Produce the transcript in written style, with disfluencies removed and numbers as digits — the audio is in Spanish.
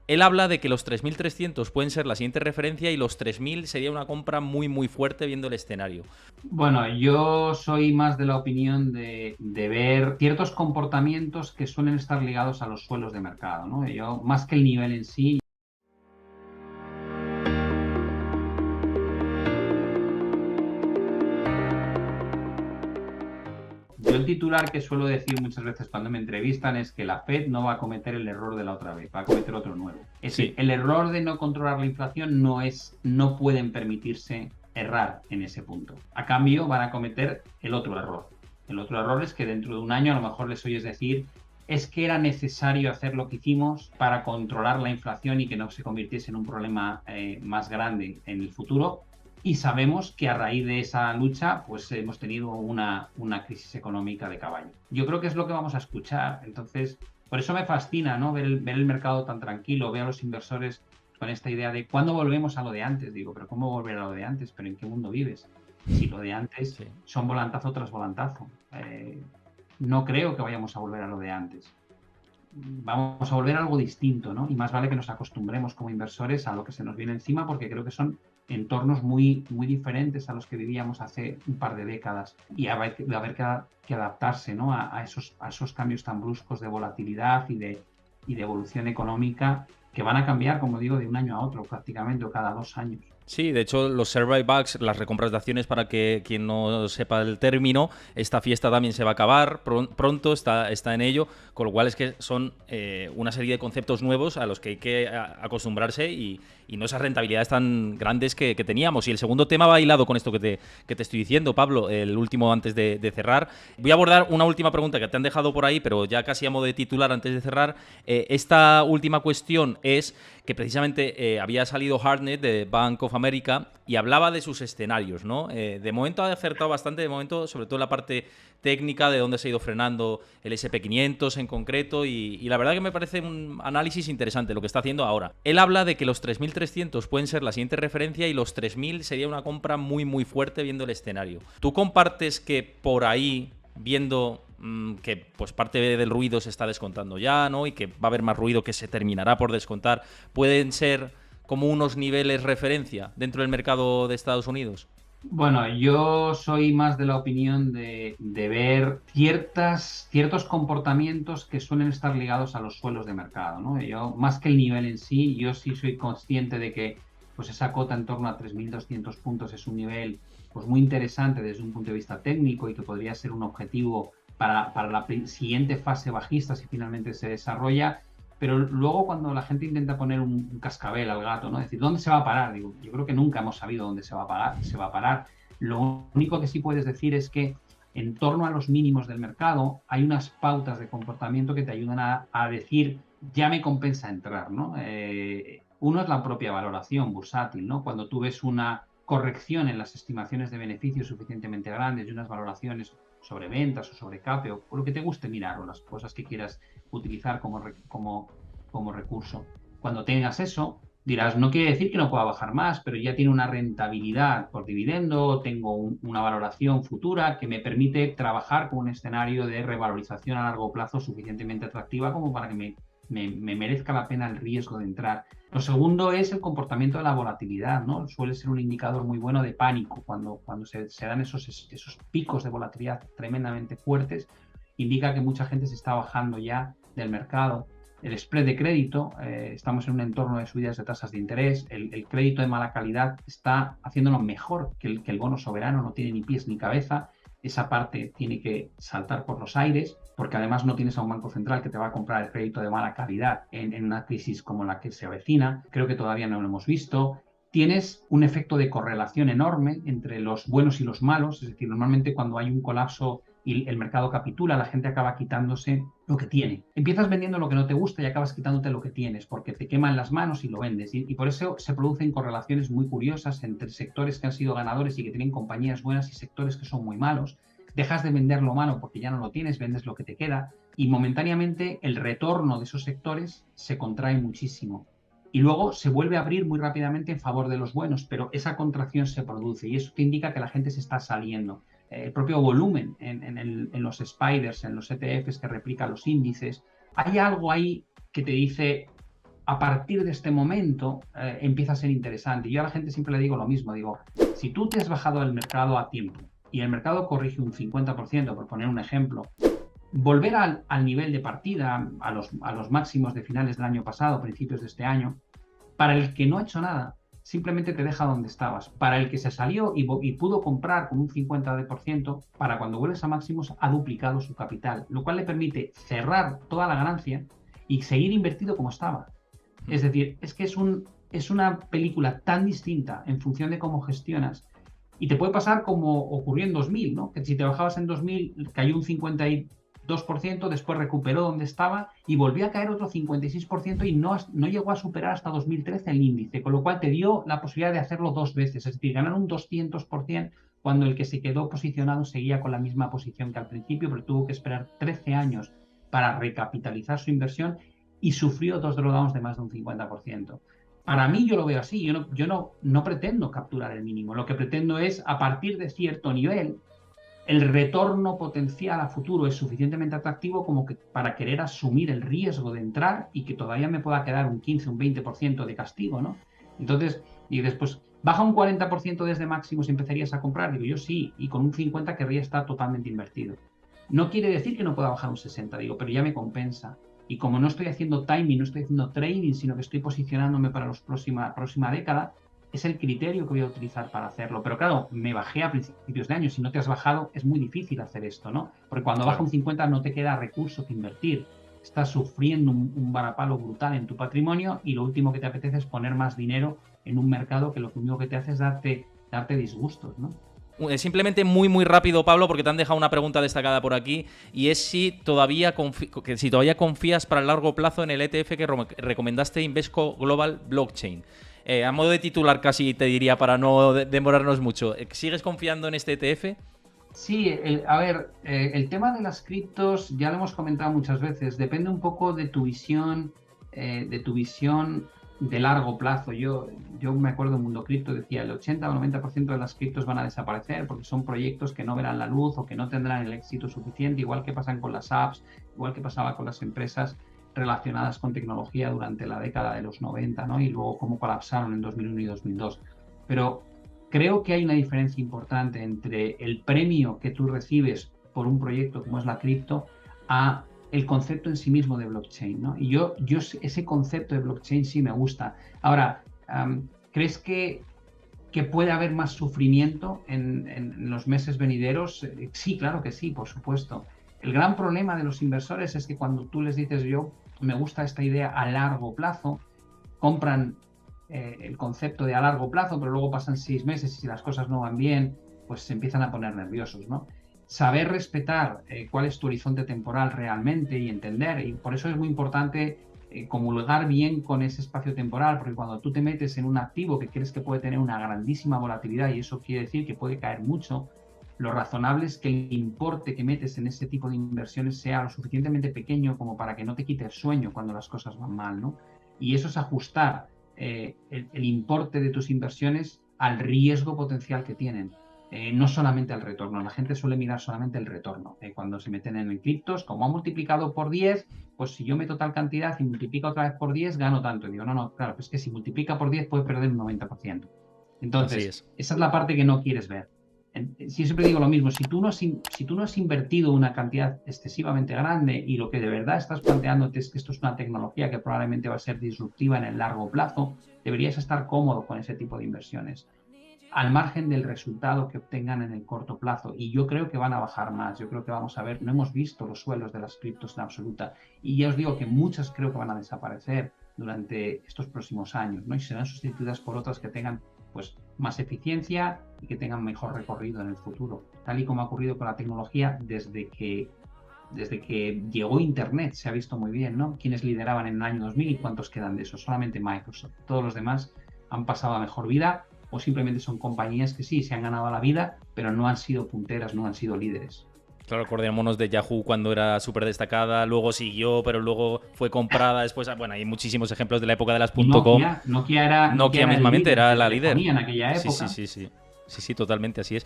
Él habla de que los 3.300 pueden ser la siguiente referencia y los 3.000 sería una compra muy fuerte viendo el escenario. Bueno, yo soy más de la opinión de ver ciertos comportamientos que suelen estar ligados a los suelos de mercado, ¿no? Yo, más que el nivel en sí. Yo el titular que suelo decir muchas veces cuando me entrevistan es que la Fed no va a cometer el error de la otra vez, va a cometer otro nuevo. Es decir, Sí. el error de no controlar la inflación no pueden permitirse errar en ese punto. A cambio, van a cometer el otro error. El otro error es que dentro de un año a lo mejor les oyes decir es que era necesario hacer lo que hicimos para controlar la inflación y que no se convirtiese en un problema más grande en el futuro, y sabemos que a raíz de esa lucha, pues hemos tenido una crisis económica de caballo. Yo creo que es lo que vamos a escuchar. Entonces, por eso me fascina, ¿no? Ver el mercado tan tranquilo, ver a los inversores con esta idea de ¿cuándo volvemos a lo de antes? Digo, pero ¿cómo volver a lo de antes? ¿Pero en qué mundo vives? Si lo de antes Sí. son volantazo tras volantazo. No creo que vayamos a volver a lo de antes. Vamos a volver a algo distinto, ¿no? Y más vale que nos acostumbremos como inversores a lo que se nos viene encima, porque creo que son entornos muy diferentes a los que vivíamos hace un par de décadas. Y va a haber que adaptarse, ¿no? A esos cambios tan bruscos de volatilidad y de evolución económica que van a cambiar, como digo, de un año a otro prácticamente, o cada 2 años. Sí, de hecho, los share buybacks, las recompras de acciones, para que quien no sepa el término, esta fiesta también se va a acabar pronto, está en ello, con lo cual es que son una serie de conceptos nuevos a los que hay que acostumbrarse y no esas rentabilidades tan grandes que teníamos. Y el segundo tema va hilado con esto que te estoy diciendo, Pablo, el último antes de cerrar. Voy a abordar una última pregunta que te han dejado por ahí, pero ya casi a modo de titular antes de cerrar. Esta última cuestión es que precisamente había salido Hartnett de Bank of America y hablaba de sus escenarios, ¿no? De momento ha acertado bastante, de momento, sobre todo en la parte técnica, de dónde se ha ido frenando el SP500 en concreto, y la verdad que me parece un análisis interesante lo que está haciendo ahora. Él habla de que los 3.300 pueden ser la siguiente referencia y los 3.000 sería una compra muy fuerte viendo el escenario. ¿Tú compartes que por ahí, viendo que pues parte del ruido se está descontando ya, ¿no? Y que va a haber más ruido que se terminará por descontar, pueden ser como unos niveles referencia dentro del mercado de Estados Unidos? Bueno, yo soy más de la opinión de ver ciertos comportamientos que suelen estar ligados a los suelos de mercado, ¿no? Yo, más que el nivel en sí, yo sí soy consciente de que pues esa cota en torno a 3.200 puntos es un nivel pues muy interesante desde un punto de vista técnico y que podría ser un objetivo para la siguiente fase bajista si finalmente se desarrolla. Pero luego cuando la gente intenta poner un cascabel al gato, ¿no? Es decir, ¿dónde se va a parar? Digo, yo creo que nunca hemos sabido dónde se va a parar. Lo único que sí puedes decir es que en torno a los mínimos del mercado hay unas pautas de comportamiento que te ayudan a decir, ya me compensa entrar, ¿no? Uno es la propia valoración bursátil, ¿no? Cuando tú ves una corrección en las estimaciones de beneficios suficientemente grandes y unas valoraciones sobre ventas o sobre CAPE o lo que te guste mirar o las cosas que quieras utilizar como recurso. Cuando tengas eso, dirás, no quiere decir que no pueda bajar más, pero ya tiene una rentabilidad por dividendo, tengo una valoración futura que me permite trabajar con un escenario de revalorización a largo plazo suficientemente atractiva como para que me merezca la pena el riesgo de entrar. Lo segundo es el comportamiento de la volatilidad, ¿no? Suele ser un indicador muy bueno de pánico cuando se dan esos picos de volatilidad tremendamente fuertes, indica que mucha gente se está bajando ya del mercado. El spread de crédito, estamos en un entorno de subidas de tasas de interés, el crédito de mala calidad está haciéndolo mejor que el bono soberano, no tiene ni pies ni cabeza, esa parte tiene que saltar por los aires, porque además no tienes a un banco central que te va a comprar el crédito de mala calidad en una crisis como la que se avecina, creo que todavía no lo hemos visto. Tienes un efecto de correlación enorme entre los buenos y los malos, es decir, normalmente cuando hay un colapso y el mercado capitula, la gente acaba quitándose lo que tiene. Empiezas vendiendo lo que no te gusta y acabas quitándote lo que tienes, porque te queman las manos y lo vendes. Y por eso se producen correlaciones muy curiosas entre sectores que han sido ganadores y que tienen compañías buenas y sectores que son muy malos. Dejas de vender lo malo porque ya no lo tienes, vendes lo que te queda y momentáneamente el retorno de esos sectores se contrae muchísimo. Y luego se vuelve a abrir muy rápidamente en favor de los buenos, pero esa contracción se produce y eso te indica que la gente se está saliendo. El propio volumen en los spiders, en los ETFs que replican los índices, hay algo ahí que te dice, a partir de este momento empieza a ser interesante. Yo a la gente siempre le digo lo mismo, digo, si tú te has bajado del mercado a tiempo y el mercado corrige un 50%, por poner un ejemplo, volver al nivel de partida, a los máximos de finales del año pasado, principios de este año, para el que no ha hecho nada, simplemente te deja donde estabas. Para el que se salió y pudo comprar con un 50%, para cuando vuelves a máximos ha duplicado su capital, lo cual le permite cerrar toda la ganancia y seguir invertido como estaba. Es decir, es que es una película tan distinta en función de cómo gestionas. Y te puede pasar como ocurrió en 2000, ¿no? Que si te bajabas en 2000 cayó un 52%, después recuperó donde estaba y volvió a caer otro 56% y no llegó a superar hasta 2013 el índice, con lo cual te dio la posibilidad de hacerlo 2 veces, es decir, ganar un 200% cuando el que se quedó posicionado seguía con la misma posición que al principio, pero tuvo que esperar 13 años para recapitalizar su inversión y sufrió 2 drawdowns de más de un 50%. Para mí yo lo veo así, yo no pretendo capturar el mínimo, lo que pretendo es a partir de cierto nivel el retorno potencial a futuro es suficientemente atractivo como que para querer asumir el riesgo de entrar y que todavía me pueda quedar un 15, un 20% de castigo, ¿no? Entonces, y después, baja un 40% desde máximos y empezarías a comprar. Digo, yo sí, y con un 50 querría estar totalmente invertido. No quiere decir que no pueda bajar un 60, digo, pero ya me compensa. Y como no estoy haciendo timing, no estoy haciendo trading, sino que estoy posicionándome para la próxima década, es el criterio que voy a utilizar para hacerlo. Pero claro, me bajé a principios de año. Si no te has bajado, es muy difícil hacer esto, ¿no? Porque cuando baja un 50 no te queda recurso que invertir. Estás sufriendo un varapalo brutal en tu patrimonio y lo último que te apetece es poner más dinero en un mercado que lo único que te hace es darte disgustos, ¿no? Simplemente muy rápido, Pablo, porque te han dejado una pregunta destacada por aquí, y es si todavía confías para el largo plazo en el ETF que recomendaste, Invesco Global Blockchain. A modo de titular casi te diría para no demorarnos mucho. ¿Sigues confiando en este ETF? Sí, el tema de las criptos ya lo hemos comentado muchas veces. Depende un poco de tu visión de largo plazo. Yo me acuerdo en Mundo Cripto decía el 80 o 90% de las criptos van a desaparecer porque son proyectos que no verán la luz o que no tendrán el éxito suficiente, igual que pasan con las apps, igual que pasaba con las empresas relacionadas con tecnología durante la década de los 90, ¿no? Y luego cómo colapsaron en 2001 y 2002. Pero creo que hay una diferencia importante entre el premio que tú recibes por un proyecto como es la cripto a el concepto en sí mismo de blockchain, ¿no? Y yo ese concepto de blockchain sí me gusta. Ahora, ¿crees que puede haber más sufrimiento en los meses venideros? Sí, claro que sí, por supuesto. El gran problema de los inversores es que cuando tú les dices yo me gusta esta idea a largo plazo, compran el concepto de a largo plazo, pero luego pasan 6 meses y si las cosas no van bien, pues se empiezan a poner nerviosos, ¿no? Saber respetar cuál es tu horizonte temporal realmente y entender, y por eso es muy importante comulgar bien con ese espacio temporal, porque cuando tú te metes en un activo que crees que puede tener una grandísima volatilidad y eso quiere decir que puede caer mucho, lo razonable es que el importe que metes en ese tipo de inversiones sea lo suficientemente pequeño como para que no te quite el sueño cuando las cosas van mal, ¿no? Y eso es ajustar el importe de tus inversiones al riesgo potencial que tienen. No solamente al retorno. La gente suele mirar solamente el retorno. Cuando se meten en el criptos, como ha multiplicado por 10, pues si yo meto tal cantidad y multiplica otra vez por 10, gano tanto. Y digo, no, claro, pues es que si multiplica por 10 puede perder un 90%. Entonces, esa es la parte que no quieres ver. Sí, siempre digo lo mismo, si tú no has invertido una cantidad excesivamente grande y lo que de verdad estás planteándote es que esto es una tecnología que probablemente va a ser disruptiva en el largo plazo, deberías estar cómodo con ese tipo de inversiones, al margen del resultado que obtengan en el corto plazo. Y yo creo que van a bajar más, yo creo que vamos a ver, no hemos visto los suelos de las criptos en absoluta, y ya os digo que muchas creo que van a desaparecer durante estos próximos años, ¿no? Y serán sustituidas por otras que tengan pues más eficiencia y que tengan mejor recorrido en el futuro, tal y como ha ocurrido con la tecnología desde que llegó Internet. Se ha visto muy bien, ¿no? Quiénes lideraban en el año 2000 y cuántos quedan de eso. Solamente Microsoft. Todos los demás han pasado a mejor vida o simplemente son compañías que sí, se han ganado la vida, pero no han sido punteras, no han sido líderes. Claro, acordémonos de Yahoo cuando era súper destacada, luego siguió, pero luego fue comprada después. Bueno, hay muchísimos ejemplos de la época de las .com. Nokia mismamente era la líder. En aquella época. Sí, totalmente, así es.